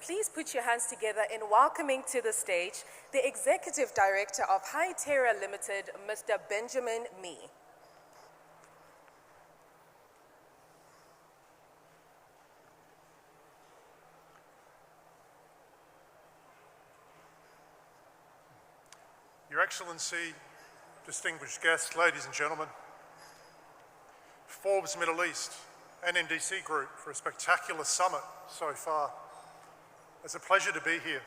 please put your hands together in welcoming to the stage the Executive Director of HyTerra Limited, Mr. Benjamin Mee. Your Excellency, distinguished guests, ladies and gentlemen, Forbes Middle East, NNDC Group for a spectacular summit so far. It's a pleasure to be here.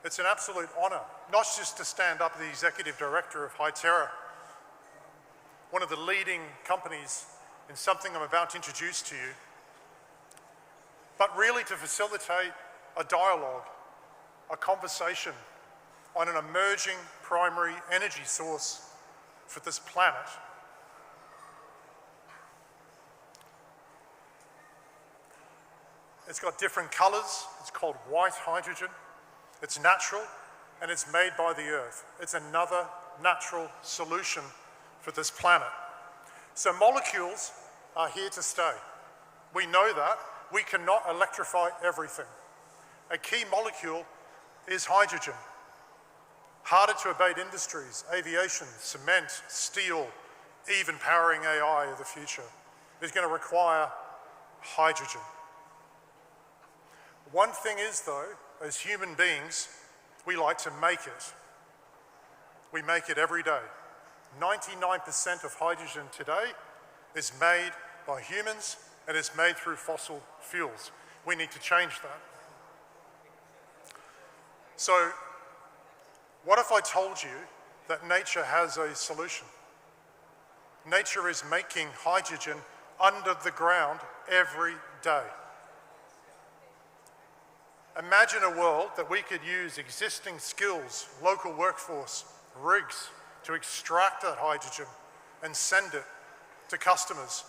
It's an absolute honour, not just to stand up the Executive Director of HyTerra, one of the leading companies in something I'm about to introduce to you, but really to facilitate a dialogue, a conversation on an emerging primary energy source for this planet. It's got different colours. It's called white hydrogen. It's natural and it's made by the earth. It's another natural solution for this planet. So molecules are here to stay. We know that. We cannot electrify everything. A key molecule is hydrogen. Harder to abate industries, aviation, cement, steel, even powering AI of the future is going to require hydrogen. One thing is, though, as human beings, we like to make it. We make it every day. 99% of hydrogen today is made by humans and is made through fossil fuels. We need to change that. So, what if I told you that nature has a solution? Nature is making hydrogen under the ground every day. Imagine a world that we could use existing skills, local workforce, rigs to extract that hydrogen and send it to customers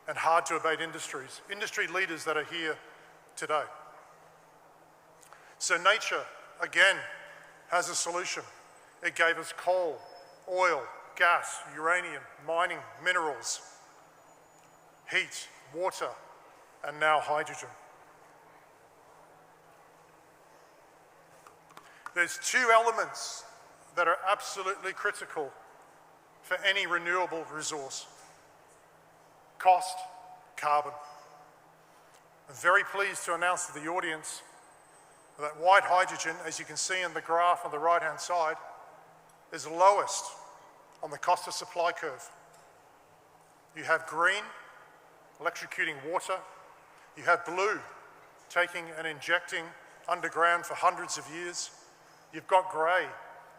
and hard to abate industries, industry leaders that are here today. So nature, again, has a solution. It gave us coal, oil, gas, uranium, mining, minerals, heat, water, and now hydrogen. There's two elements that are absolutely critical for any renewable resource: cost, carbon. I'm very pleased to announce to the audience that white hydrogen, as you can see in the graph on the right-hand side, is lowest on the cost of supply curve. You have green, electrocuting water. You have blue, taking and injecting underground for hundreds of years. You've got grey.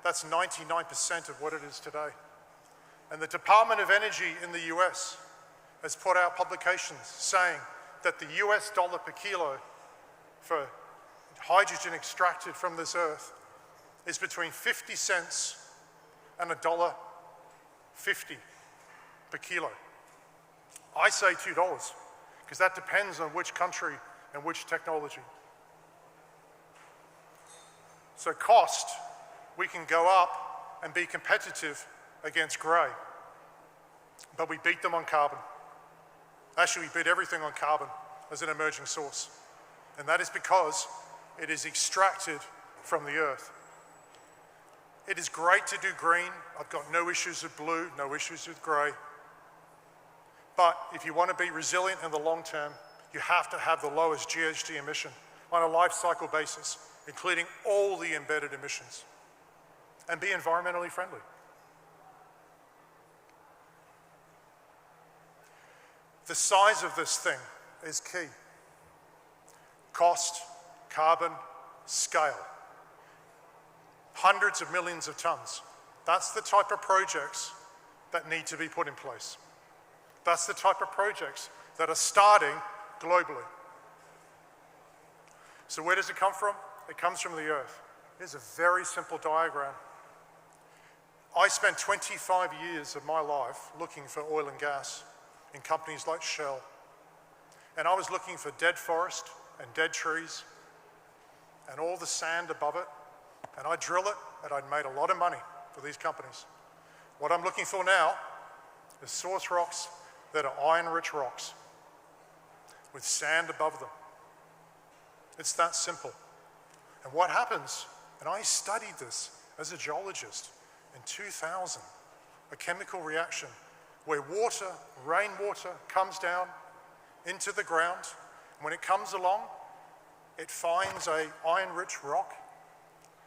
That's 99% of what it is today. And the Department of Energy in the US has put out publications saying that the US dollar per kilo for hydrogen extracted from this earth is between 50 cents and $1.50 per kilo. I say $2 because that depends on which country and which technology. So cost, we can go up and be competitive against grey, but we beat them on carbon. Actually, we beat everything on carbon as an emerging source, and that is because it is extracted from the earth. It is great to do green. I've got no issues with blue, no issues with grey. But if you want to be resilient in the long term, you have to have the lowest GHG emission on a life cycle basis, including all the embedded emissions, and be environmentally friendly. The size of this thing is key. Cost, carbon, scale. Hundreds of millions of tons. That's the type of projects that need to be put in place. That's the type of projects that are starting globally. So where does it come from? It comes from the earth. Here's a very simple diagram. I spent 25 years of my life looking for oil and gas in companies like Shell. And I was looking for dead forest and dead trees and all the sand above it. And I'd drill it, and I'd made a lot of money for these companies. What I'm looking for now is source rocks that are iron-rich rocks with sand above them. It's that simple. And what happens, and I studied this as a geologist in 2000, a chemical reaction where water, rainwater, comes down into the ground. And when it comes along, it finds an iron-rich rock,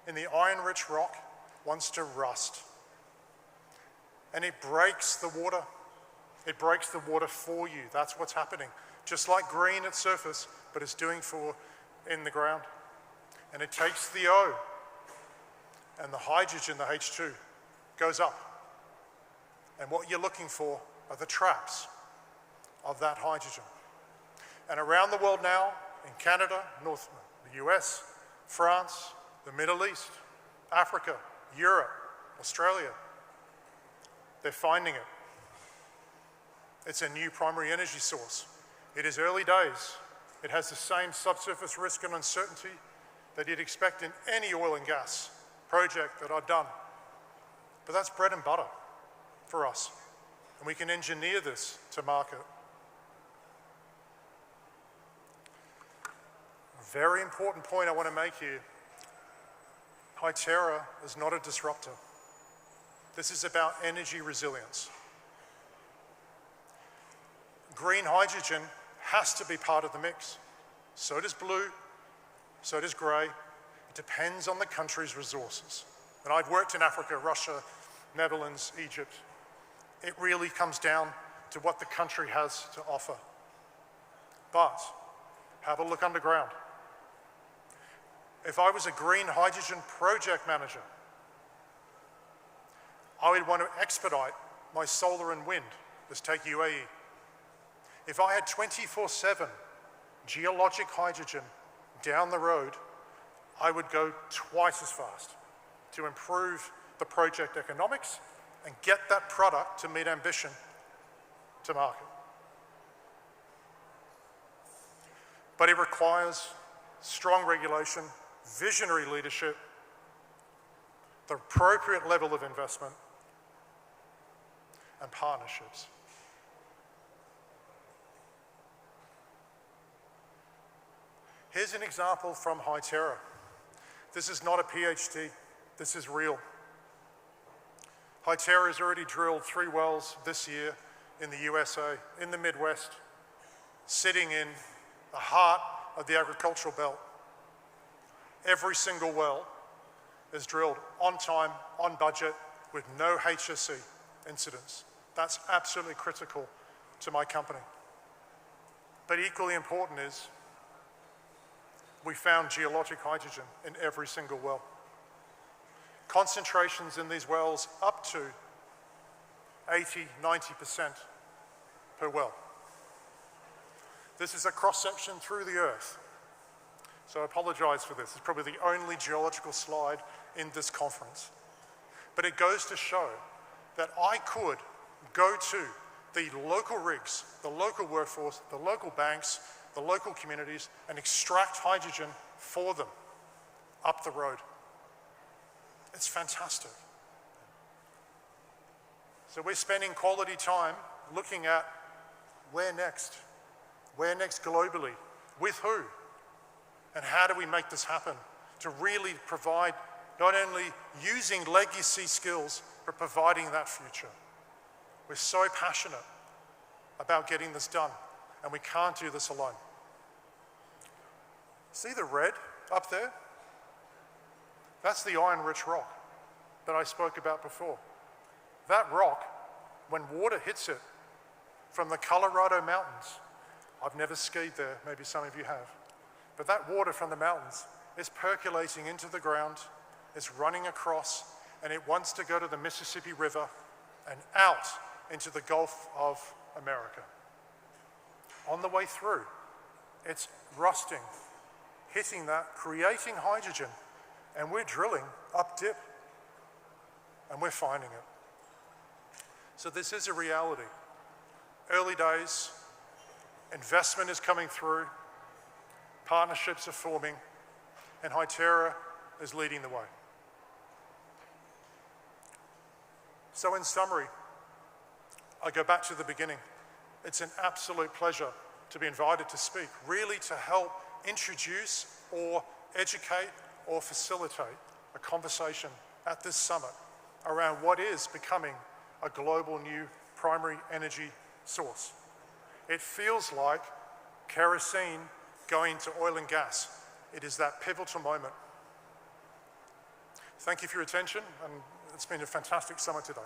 and the iron-rich rock wants to rust. And it breaks the water. It breaks the water for you. That's what's happening. Just like green at surface, but it's doing for in the ground. And it takes the O, and the hydrogen, the H2, goes up. And what you're looking for are the traps of that hydrogen. And around the world now, in Canada, the US, France, the Middle East, Africa, Europe, Australia, they're finding it. It's a new primary energy source. It is early days. It has the same subsurface risk and uncertainty that you'd expect in any oil and gas project that I've done. But that's bread and butter for us. And we can engineer this to market. A very important point I want to make here. HyTerra is not a disruptor. This is about energy resilience. Green hydrogen has to be part of the mix. So does blue, so does grey. It depends on the country's resources. And I've worked in Africa, Russia, Netherlands, Egypt. It really comes down to what the country has to offer. But have a look underground. If I was a green hydrogen project manager, I would want to expedite my solar and wind. Let's take UAE. If I had 24/7 geologic hydrogen down the road, I would go twice as fast to improve the project economics and get that product to meet ambition to market. But it requires strong regulation, visionary leadership, the appropriate level of investment, and partnerships. Here's an example from HyTerra. This is not a PhD, this is real. HyTerra has already drilled 3 wells this year in the USA, in the Midwest, sitting in the heart of the agricultural belt. Every single well is drilled on time, on budget, with no HSE incidents. That's absolutely critical to my company. But equally important is we found geologic hydrogen in every single well. Concentrations in these wells up to 80, 90% per well. This is a cross-section through the earth. So I apologize for this. It's probably the only geological slide in this conference. But it goes to show that I could go to the local rigs, the local workforce, the local banks, the local communities, and extract hydrogen for them up the road. It's fantastic. So we're spending quality time looking at where next globally, with who, and how do we make this happen to really provide not only using legacy skills, but providing that future. We're so passionate about getting this done, and we can't do this alone. See the red up there? That's the iron-rich rock that I spoke about before. That rock, when water hits it from the Colorado mountains, I've never skied there, maybe some of you have, but that water from the mountains is percolating into the ground, it's running across, and it wants to go to the Mississippi River and out into the Gulf of America. On the way through, it's rusting, hitting that, creating hydrogen, and we're drilling up dip, and we're finding it. So this is a reality. Early days, investment is coming through, partnerships are forming, and HyTerra is leading the way. So in summary, I go back to the beginning. It's an absolute pleasure to be invited to speak, really to help introduce or educate or facilitate a conversation at this summit around what is becoming a global new primary energy source. It feels like kerosene going to oil and gas. It is that pivotal moment. Thank you for your attention, and it's been a fantastic summit today.